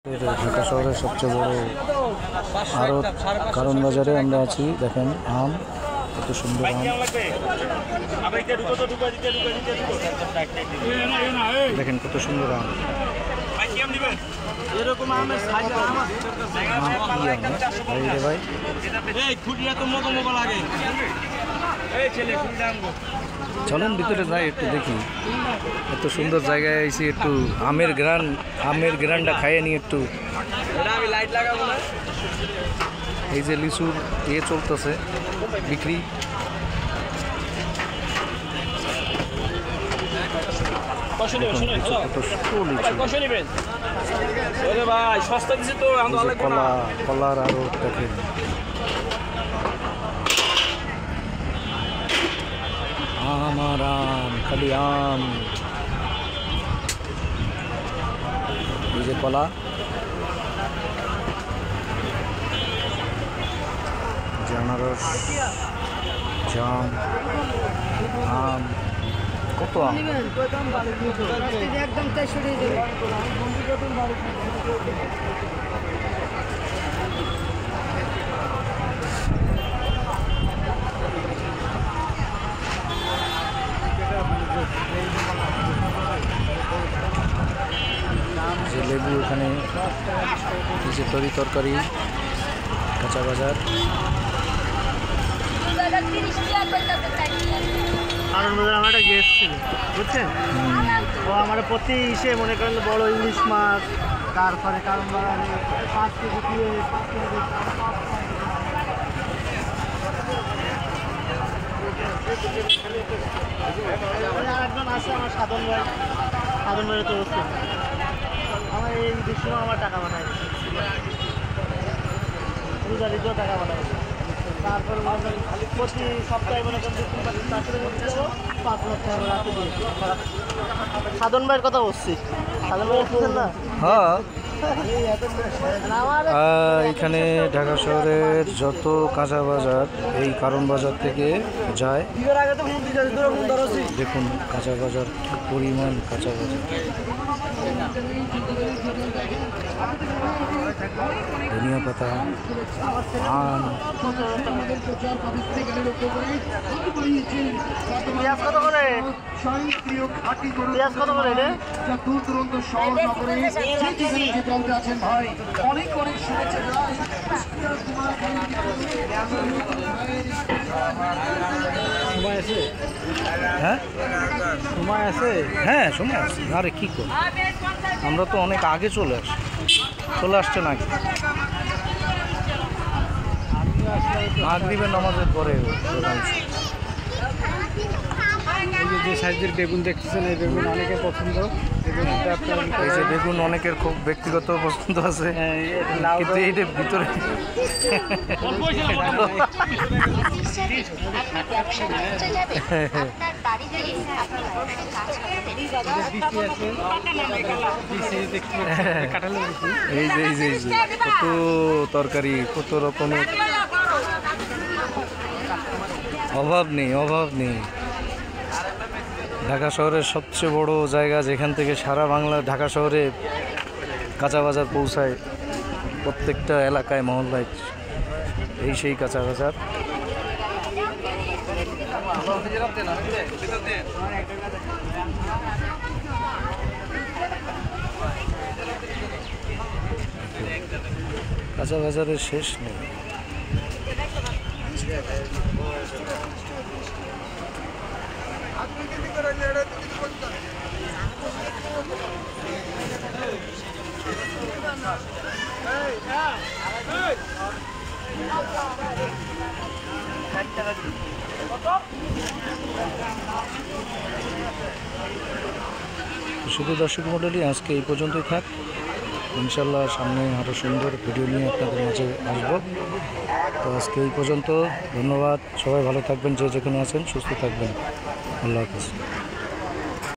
ঢাকা শহরের সবচেয়ে বড় আড়ত কারণ বাজারে আমরা আছি। দেখেন আম, কত সুন্দর আম, দেখেন কত সুন্দর আম। চলেন ভিতরে যাই, একটু দেখি। এত সুন্দর জায়গায় এসে একটু আমের গ্রানটা খাইয়ে নিয়ে একটু। এই যে লিচুর চলতেছে বিক্রি। কলার আরো দেখেন, আমার আম, খালি আম। এই যে কলা, আনারস, জাম, আম, কত আম। যে লেবু, এখানে যে তরকারি, কাঁচা বাজার। আমার একটা গেস্ট ছিল, বুঝছেন? ও আমার প্রতি মনে করেন বড় ইলিশ মাছ, তারপরে কারণ 5 কেজি দিয়ে আরেকজন আছে আমার সাধন ভাই তো হচ্ছে আমার এই ঈদের সময় আমার টাকা বানায়, রোজারিতেও টাকা বানায়। তারপরে প্রতি সপ্তাহে মনে করেন 5 লাখ টাকা রাখতে দিয়ে সাধন ভাইয়ের কথা বলছি। সাধন ভাই বলছেন না? হ্যাঁ, এখানে ঢাকা শহরের যত কাঁচা বাজার এই কারণ বাজার থেকে যায়। দেখুন কাঁচা বাজার, কি পরিমাণ কাঁচা বাজার। ধনিয়া পাতা, আম, পেঁয়াজ কত করে? পেঁয়াজ কত করে রে? সময় আছে? হ্যাঁ সময় আছে? হ্যাঁ সময় আছে। আরে কী কর, আমরা তো অনেক আগে চলে আসছে নাকি। মাগরিবের নামাজের পরে। যে সাইজের বেগুন দেখতেছেন, এই বেগুন অনেকের পছন্দ। এই যে বেগুন অনেকের খুব ব্যক্তিগত পছন্দ আছে, কিন্তু এইটার ভিতরে এই যে কত তরকারি, কত রকমের, অভাব নেই। ঢাকা শহরের সবচেয়ে বড় জায়গা, যেখান থেকে সারা বাংলা ঢাকা শহরে কাঁচা বাজার পৌঁছায়, প্রত্যেকটা এলাকায় মহল্লায়। এই সেই কাঁচা বাজার। কাঁচা বাজারের শেষ নেই। শুধু দর্শক মণ্ডলী, আজকে এই পর্যন্তই থাক। ইনশাল্লাহ সামনে আরও সুন্দর ভিডিও নিয়ে আপনাদের মাঝে আসবো। তো আজকে এই পর্যন্ত, ধন্যবাদ। সবাই ভালো থাকবেন, যে যেখানে আছেন সুস্থ থাকবেন। আল্লাহ হাফেজ।